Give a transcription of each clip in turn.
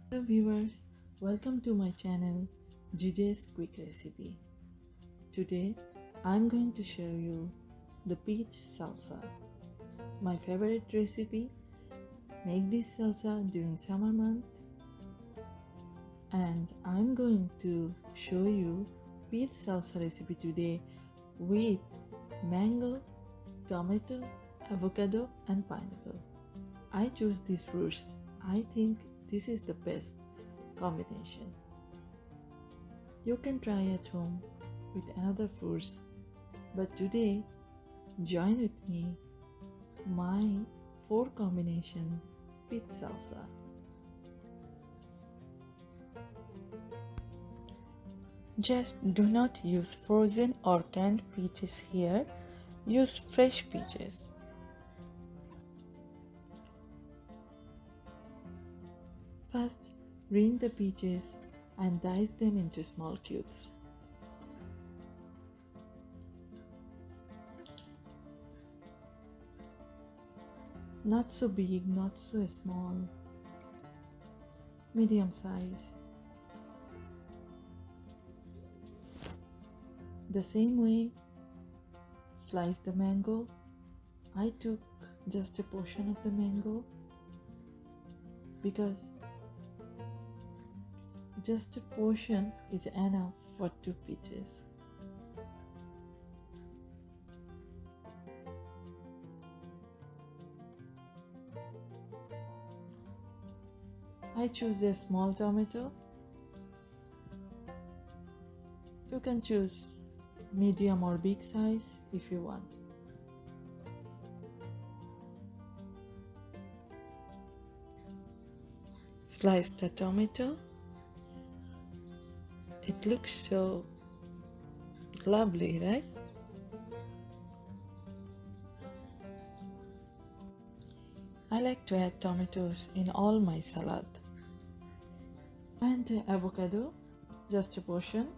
Hello viewers, welcome to my channel GJ's Quick Recipe. Today I'm going to show you the peach salsa. My favorite recipe. Make this salsa during summer month and I'm going to show you peach salsa recipe today with mango, tomato, avocado and pineapple. I choose these fruits. I think this is the best combination. You can try at home with another fruits, but today join with me my 4 combination peach salsa. Just do not use frozen or canned peaches here. Use fresh peaches. First, rinse the peaches and dice them into small cubes. Not so big, not so small, medium size. The same way, slice the mango. I took just a portion of the mango because just a portion is enough for 2 peaches. I choose a small tomato. You can choose medium or big size if you want. Slice the tomato. It looks so lovely, right? I like to add tomatoes in all my salad. And avocado, just a portion.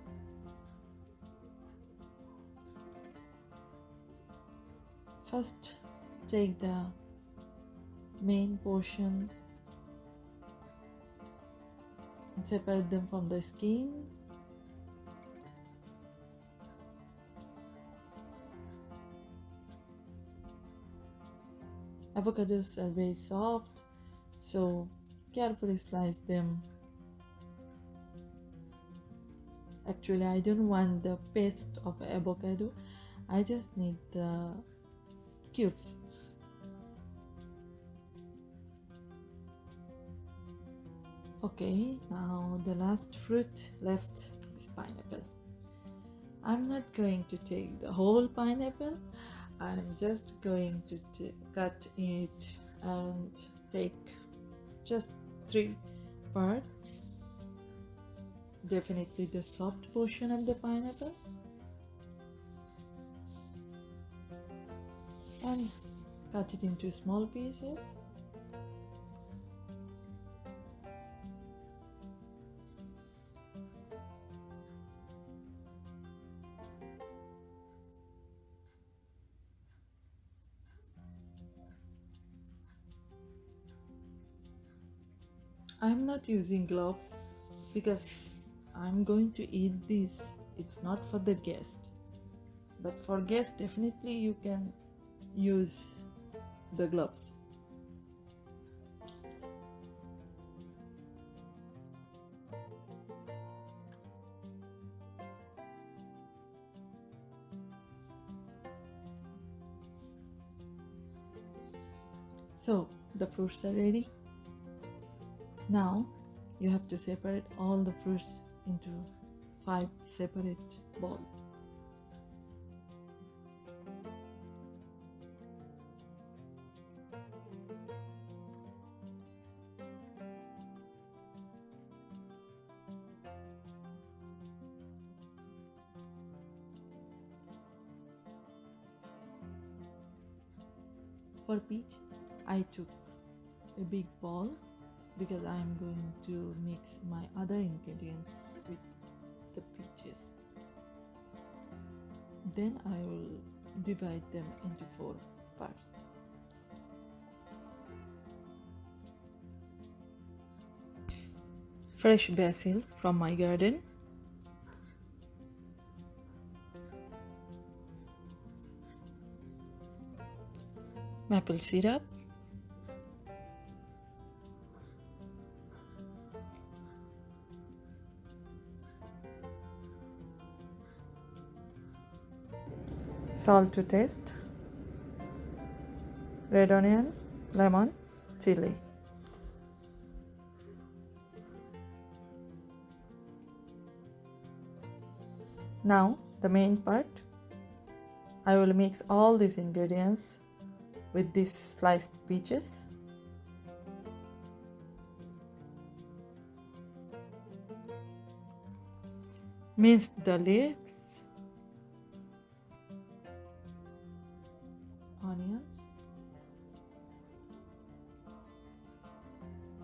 First, take the main portion and separate them from the skin. Avocados are very soft, so carefully slice them. Actually, I don't want the paste of avocado. I just need the cubes. Okay, now the last fruit left is pineapple. I'm not going to take the whole pineapple. I'm just going to cut it and take just 3 parts. Definitely the soft portion of the pineapple. And cut it into small pieces. I'm not using gloves because I'm going to eat this. It's not for the guest, but for guests definitely you can use the gloves. So the fruits are ready. Now you have to separate all the fruits into 5 separate bowls. For peach, I took a big bowl because I am going to mix my other ingredients with the peaches. Then I will divide them into 4 parts. fresh basil from my garden, maple syrup, salt to taste, red onion, lemon, chili. Now the main part, I will mix all these ingredients with these sliced peaches. Mince the leaves, onions,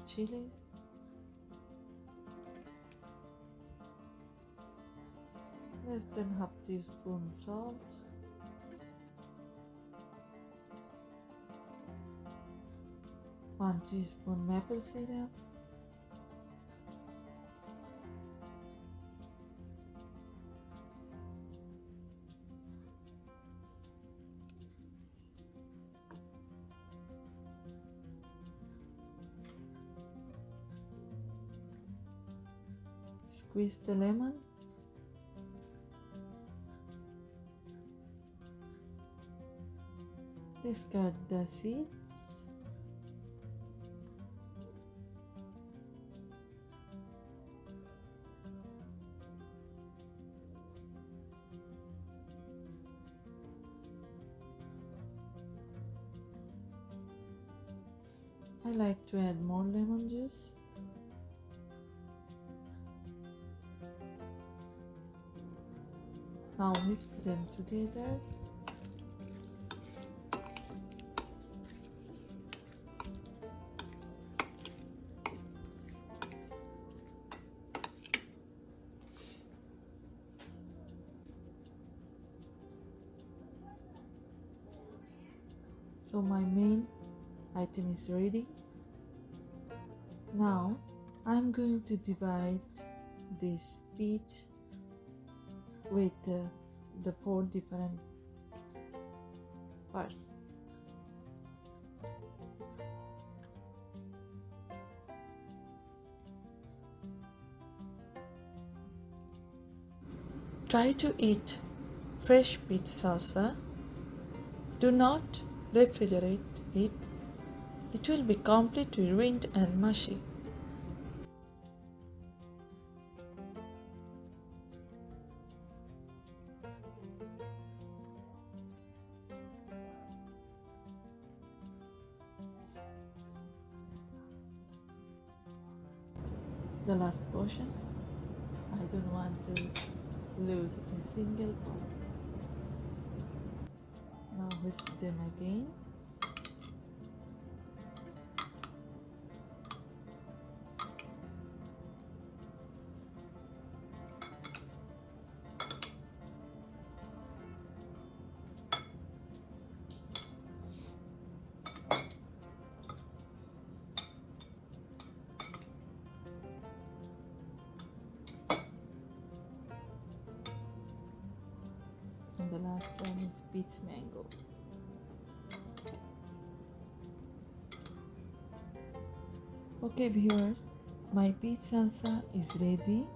chilies, less than half teaspoon salt, one teaspoon maple syrup, squeeze the lemon, discard the seeds, I like to add more lemon juice. Now whisk them together. So my main item is ready. Now I'm going to divide this peach with the 4 different parts. Try to eat fresh peach salsa. Do not refrigerate it. It will be completely ruined and mushy. The last portion, I don't want to lose a single part. Now whisk them again. And the last one is peach mango. Okay viewers, my peach salsa is ready.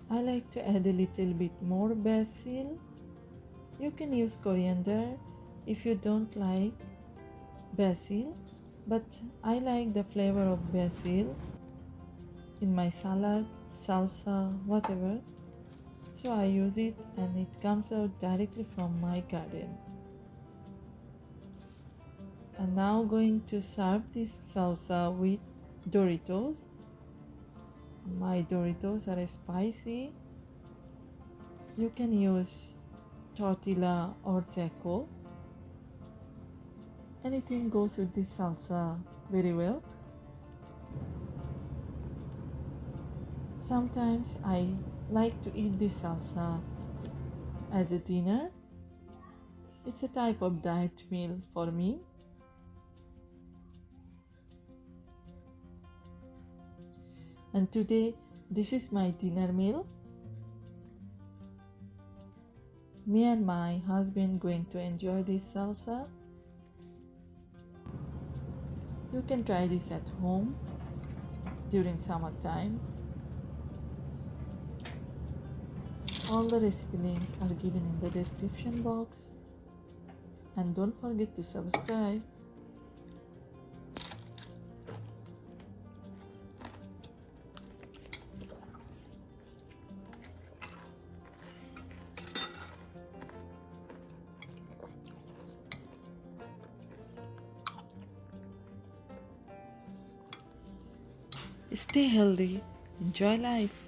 I like to add a little bit more basil. You can use coriander if you don't like basil, but I like the flavor of basil in my salad, salsa, whatever. So I use it and it comes out directly from my garden. And now going to serve this salsa with Doritos. My Doritos are spicy. You can use tortilla or taco. Anything goes with this salsa very well. Sometimes I like to eat this salsa as a dinner. It's a type of diet meal for me. And today, this is my dinner meal. Me and my husband going to enjoy this salsa. You can try this at home during summertime. All the recipe links are given in the description box. And don't forget to subscribe. Stay healthy, enjoy life.